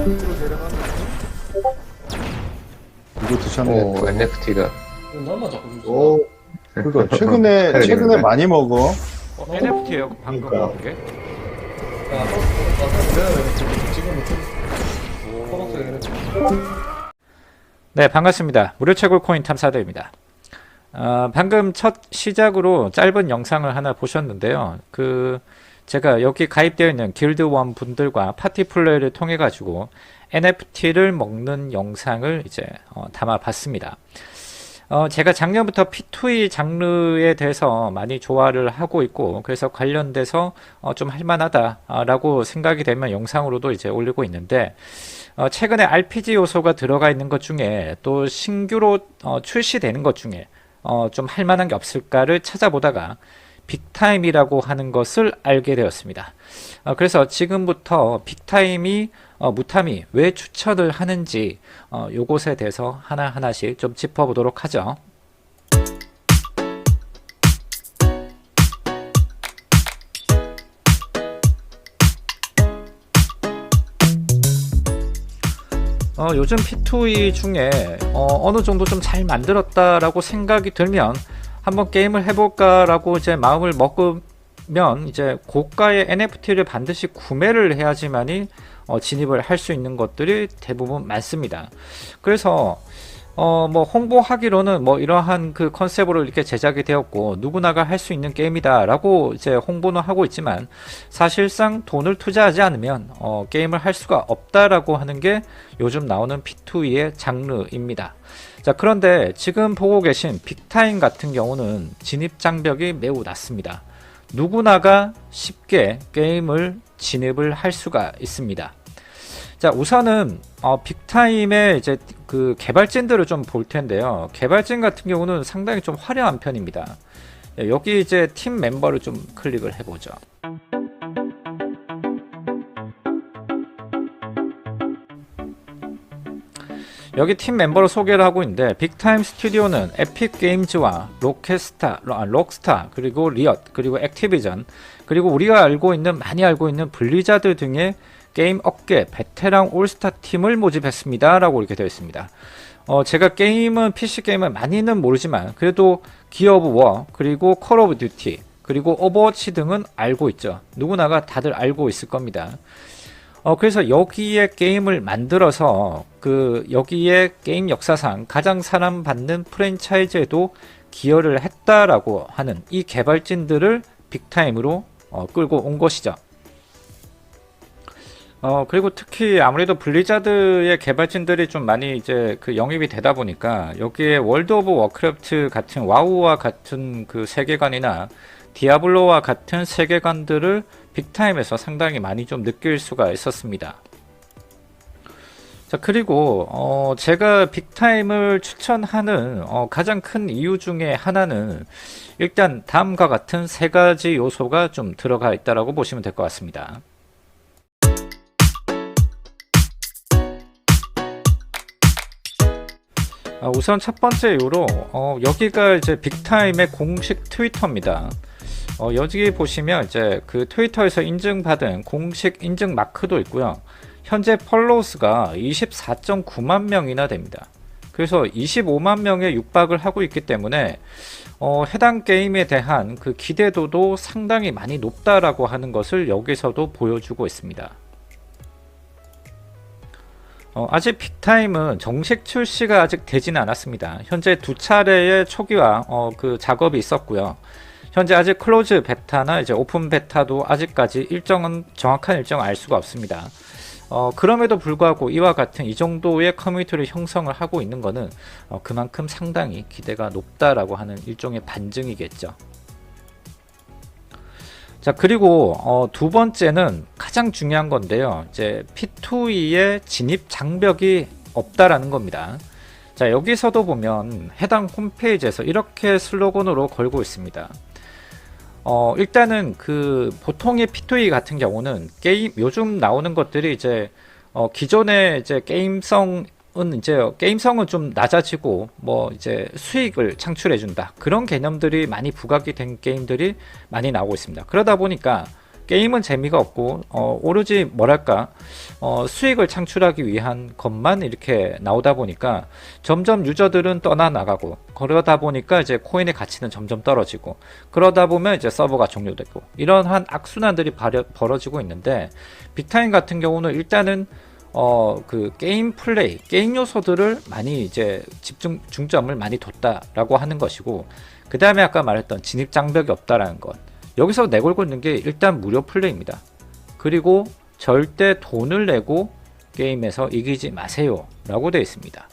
밑으로 내려가면서 이거 드셨네. 오, NFT가. 나만 자꾸 주지. 오, 그거 최근에 많이 먹어. NFT예요 방금 그러니까. 먹은 게? 야, 지금 네, 반갑습니다. 무료 채굴 코인 탐사대입니다. 방금 첫 시작으로 짧은 영상을 하나 보셨는데요. 제가 여기 가입되어 있는 길드원 분들과 파티 플레이를 통해 가지고 NFT를 먹는 영상을 이제 담아봤습니다. 제가 작년부터 P2E 장르에 대해서 많이 좋아를 하고 있고, 그래서 관련돼서 좀 할만하다라고 생각이 되면 영상으로도 이제 올리고 있는데, 최근에 RPG 요소가 들어가 있는 것 중에 또 신규로 출시되는 것 중에 좀 할만한 게 없을까를 찾아보다가 빅타임이라고 하는 것을 알게 되었습니다. 그래서 지금부터 빅타임이 무탐이 왜 추천을 하는지 요것에 대해서 하나하나씩 좀 짚어보도록 하죠. 요즘 P2E 중에 어느 정도 좀 잘 만들었다라고 생각이 들면 한번 게임을 해볼까 라고 이제 마음을 먹으면 이제 고가의 NFT를 반드시 구매를 해야지만이 진입을 할 수 있는 것들이 대부분 많습니다. 그래서 뭐 홍보하기로는 뭐 이러한 그 컨셉으로 이렇게 제작이 되었고 누구나가 할 수 있는 게임이다 라고 이제 홍보는 하고 있지만, 사실상 돈을 투자하지 않으면 게임을 할 수가 없다라고 하는 게 요즘 나오는 P2E의 장르입니다. 자, 그런데 지금 보고 계신 빅타임 같은 경우는 진입 장벽이 매우 낮습니다. 누구나가 쉽게 게임을 진입을 할 수가 있습니다. 자, 우선은 빅타임의 이제 그 개발진들을 좀 볼 텐데요. 개발진 같은 경우는 상당히 좀 화려한 편입니다. 여기 이제 팀 멤버를 좀 클릭을 해보죠. 여기 팀 멤버를 소개를 하고 있는데, 빅타임 스튜디오는 에픽 게임즈와 록스타, 그리고 리엇, 그리고 액티비전, 그리고 우리가 많이 알고 있는 블리자드 등의 게임 업계 베테랑 올스타 팀을 모집했습니다 라고 이렇게 되어 있습니다. 제가 PC 게임은 많이는 모르지만 그래도 기어 오브 워, 그리고 콜 오브 듀티, 그리고 오버워치 등은 알고 있죠. 누구나가 다들 알고 있을 겁니다. 그래서 여기에 게임을 만들어서 여기에 게임 역사상 가장 사랑받는 프랜차이즈에도 기여를 했다라고 하는 이 개발진들을 빅타임으로 끌고 온 것이죠. 그리고 특히 아무래도 블리자드의 개발진들이 좀 많이 이제 영입이 되다 보니까 여기에 월드 오브 워크래프트 같은 와우와 같은 그 세계관이나 디아블로와 같은 세계관들을 빅타임에서 상당히 많이 좀 느낄 수가 있었습니다. 자, 그리고 제가 빅타임을 추천하는 가장 큰 이유 중에 하나는 일단 다음과 같은 세 가지 요소가 좀 들어가 있다라고 보시면 될 것 같습니다. 우선 첫 번째 이유로 여기가 이제 빅타임의 공식 트위터입니다. 여기 보시면 이제 그 트위터에서 인증받은 공식 인증 마크도 있고요. 현재 팔로워스가 24.9만 명이나 됩니다. 그래서 25만 명에 육박을 하고 있기 때문에 해당 게임에 대한 그 기대도도 상당히 많이 높다라고 하는 것을 여기서도 보여주고 있습니다. 아직 빅타임은 정식 출시가 아직 되지는 않았습니다. 현재 두 차례의 초기화 그 작업이 있었고요. 현재 아직 클로즈 베타나 이제 오픈 베타도 아직까지 정확한 일정을 알 수가 없습니다. 그럼에도 불구하고 이와 같은 이 정도의 커뮤니티를 형성을 하고 있는 것은 그만큼 상당히 기대가 높다라고 하는 일종의 반증이겠죠. 자, 그리고 두 번째는 가장 중요한 건데요. 이제 P2E의 진입 장벽이 없다라는 겁니다. 자, 여기서도 보면 해당 홈페이지에서 이렇게 슬로건으로 걸고 있습니다. 일단은 보통의 P2E 같은 경우는 요즘 나오는 것들이 이제 기존의 이제 게임성은 좀 낮아지고 뭐 이제 수익을 창출해 준다, 그런 개념들이 많이 부각이 된 게임들이 많이 나오고 있습니다. 그러다 보니까 게임은 재미가 없고 오로지 뭐랄까 수익을 창출하기 위한 것만 이렇게 나오다 보니까 점점 유저들은 떠나나가고, 그러다 보니까 이제 코인의 가치는 점점 떨어지고, 그러다 보면 이제 서버가 종료되고, 이러한 악순환들이 벌어지고 있는데, 빅타임 같은 경우는 일단은 그 게임 플레이, 게임 요소들을 많이 이제 중점을 많이 뒀다라고 하는 것이고, 그 다음에 아까 말했던 진입 장벽이 없다라는 것, 여기서 내걸고 있는 게 일단 무료 플레이입니다. 그리고 절대 돈을 내고 게임에서 이기지 마세요 라고 되어 있습니다.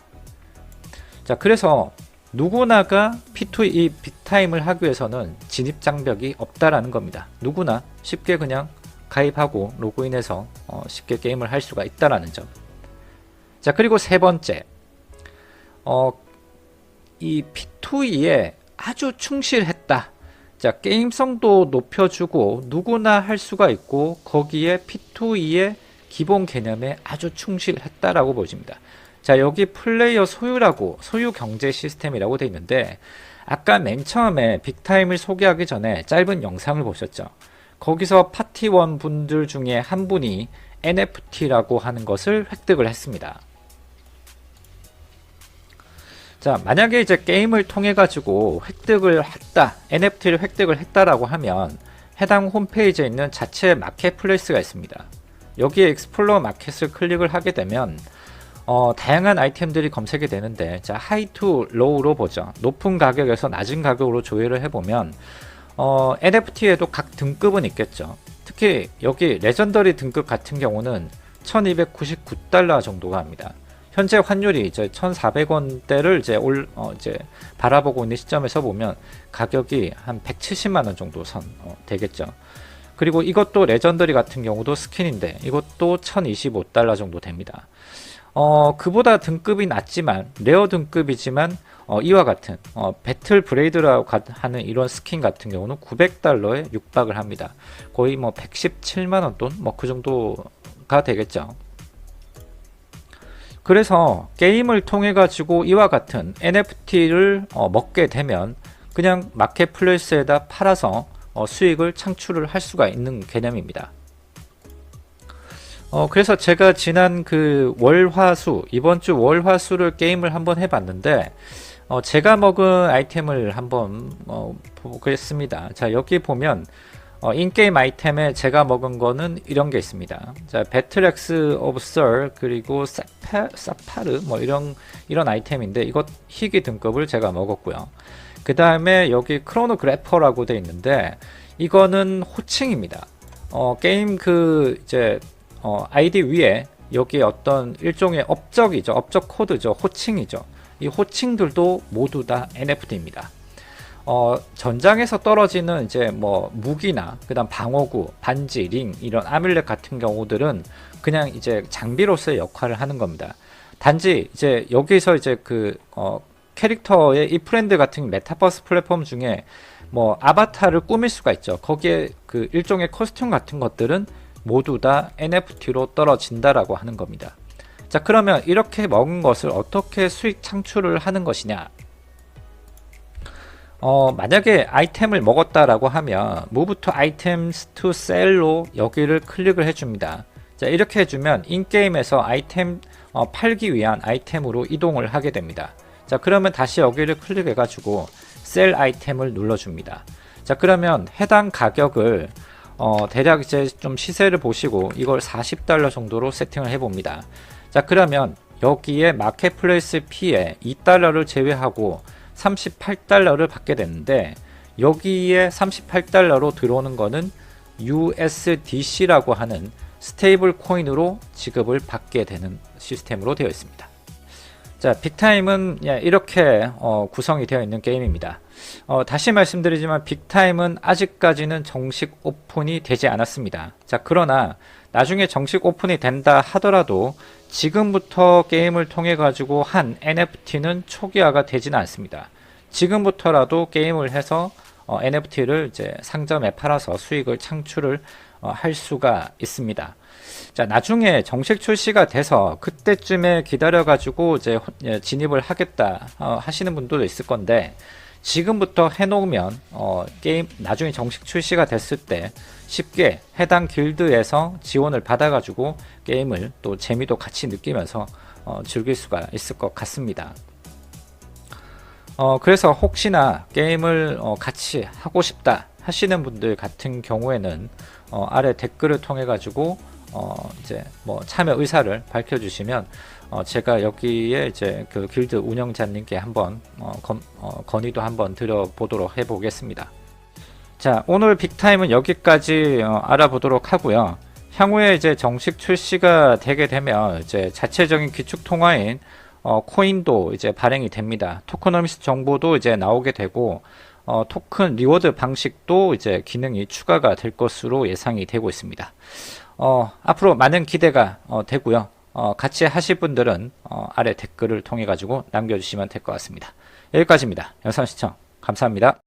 자, 그래서 누구나가 P2E 이 빅타임을 하기 위해서는 진입 장벽이 없다라는 겁니다. 누구나 쉽게 그냥 가입하고 로그인해서 쉽게 게임을 할 수가 있다라는 점. 자, 그리고 세 번째, 이 P2E에 아주 충실했다. 자, 게임성도 높여주고 누구나 할 수가 있고, 거기에 P2E의 기본 개념에 아주 충실했다라고 보여집니다. 자, 여기 플레이어 소유 경제 시스템이라고 되어 있는데, 아까 맨 처음에 빅타임을 소개하기 전에 짧은 영상을 보셨죠. 거기서 파티원 분들 중에 한 분이 NFT라고 하는 것을 획득을 했습니다. 자, 만약에 이제 게임을 통해 가지고 획득을 했다, NFT를 획득을 했다라고 하면 해당 홈페이지에 있는 자체 마켓플레이스가 있습니다. 여기에 익스플로어 마켓을 클릭을 하게 되면 다양한 아이템들이 검색이 되는데, 자, 하이 투 로우로 보죠. 높은 가격에서 낮은 가격으로 조회를 해보면 NFT에도 각 등급은 있겠죠. 특히 여기 레전더리 등급 같은 경우는 1299달러 정도가 합니다. 현재 환율이 이제 1,400원대를 이제 바라보고 있는 시점에서 보면 가격이 한 170만원 정도 되겠죠. 그리고 이것도 레전더리 같은 경우도 스킨인데 이것도 1,025달러 정도 됩니다. 그보다 등급이 낮지만, 레어 등급이지만 이와 같은 배틀 브레이드라고 하는 이런 스킨 같은 경우는 900달러에 육박을 합니다. 거의 뭐 117만원 돈 뭐 그 정도가 되겠죠. 그래서 게임을 통해 가지고 이와 같은 NFT를 먹게 되면 그냥 마켓플레이스에다 팔아서 수익을 창출을 할 수가 있는 개념입니다. 그래서 제가 지난 그 월화수, 이번 주 월화수를 게임을 한번 해봤는데, 제가 먹은 아이템을 한번 보겠습니다. 자, 여기 보면 인게임 아이템에 제가 먹은 거는 이런 게 있습니다. 자, 배틀엑스 오브 썰, 그리고 사파르 뭐 이런 아이템인데, 이것 희귀 등급을 제가 먹었고요. 그 다음에 여기 크로노그래퍼라고 되어 있는데, 이거는 호칭입니다. 게임 이제 아이디 위에 여기 어떤 일종의 업적이죠. 업적 코드죠. 호칭이죠. 이 호칭들도 모두 다 NFT입니다. 전장에서 떨어지는 이제 뭐 무기나 그다음 방어구, 반지, 링, 이런 아뮬렛 같은 경우들은 그냥 이제 장비로서의 역할을 하는 겁니다. 단지 이제 여기서 이제 캐릭터의 이 프렌드 같은 메타버스 플랫폼 중에 뭐 아바타를 꾸밀 수가 있죠. 거기에 그 일종의 코스튬 같은 것들은 모두 다 NFT로 떨어진다라고 하는 겁니다. 자, 그러면 이렇게 먹은 것을 어떻게 수익 창출을 하는 것이냐? 만약에 아이템을 먹었다라고 하면 Move to Items to Sell로 여기를 클릭을 해줍니다. 자, 이렇게 해주면 인게임에서 아이템 팔기 위한 아이템으로 이동을 하게 됩니다. 자, 그러면 다시 여기를 클릭해가지고 Sell 아이템을 눌러줍니다. 자, 그러면 해당 가격을 대략 이제 좀 시세를 보시고 이걸 40달러 정도로 세팅을 해봅니다. 자, 그러면 여기에 마켓플레이스 피에 2달러를 제외하고 38달러를 받게 되는데, 여기에 38달러로 들어오는 거는 USDC라고 하는 스테이블 코인으로 지급을 받게 되는 시스템으로 되어 있습니다. 자, 빅타임은 이렇게 구성이 되어 있는 게임입니다. 다시 말씀드리지만 빅타임은 아직까지는 정식 오픈이 되지 않았습니다. 자, 그러나 나중에 정식 오픈이 된다 하더라도 지금부터 게임을 통해 가지고 한 NFT는 초기화가 되지는 않습니다. 지금부터라도 게임을 해서 NFT를 이제 상점에 팔아서 수익을 창출을 할 수가 있습니다. 자, 나중에 정식 출시가 돼서 그때쯤에 기다려 가지고 이제 진입을 하겠다 하시는 분들도 있을 건데, 지금부터 해놓으면 게임 나중에 정식 출시가 됐을 때 쉽게 해당 길드에서 지원을 받아가지고 게임을 또 재미도 같이 느끼면서 즐길 수가 있을 것 같습니다. 그래서 혹시나 게임을 같이 하고 싶다 하시는 분들 같은 경우에는 아래 댓글을 통해 가지고 이제 뭐 참여 의사를 밝혀주시면 제가 여기에 이제 그 길드 운영자님께 한번 건의도 한번 드려보도록 해보겠습니다. 자, 오늘 빅타임은 여기까지 알아보도록 하고요. 향후에 이제 정식 출시가 되게 되면 이제 자체적인 기축 통화인 코인도 이제 발행이 됩니다. 토커노미스 정보도 이제 나오게 되고 토큰 리워드 방식도 이제 기능이 추가가 될 것으로 예상이 되고 있습니다. 앞으로 많은 기대가 되고요. 같이 하실 분들은 아래 댓글을 통해 가지고 남겨주시면 될 것 같습니다. 여기까지입니다. 영상 시청 감사합니다.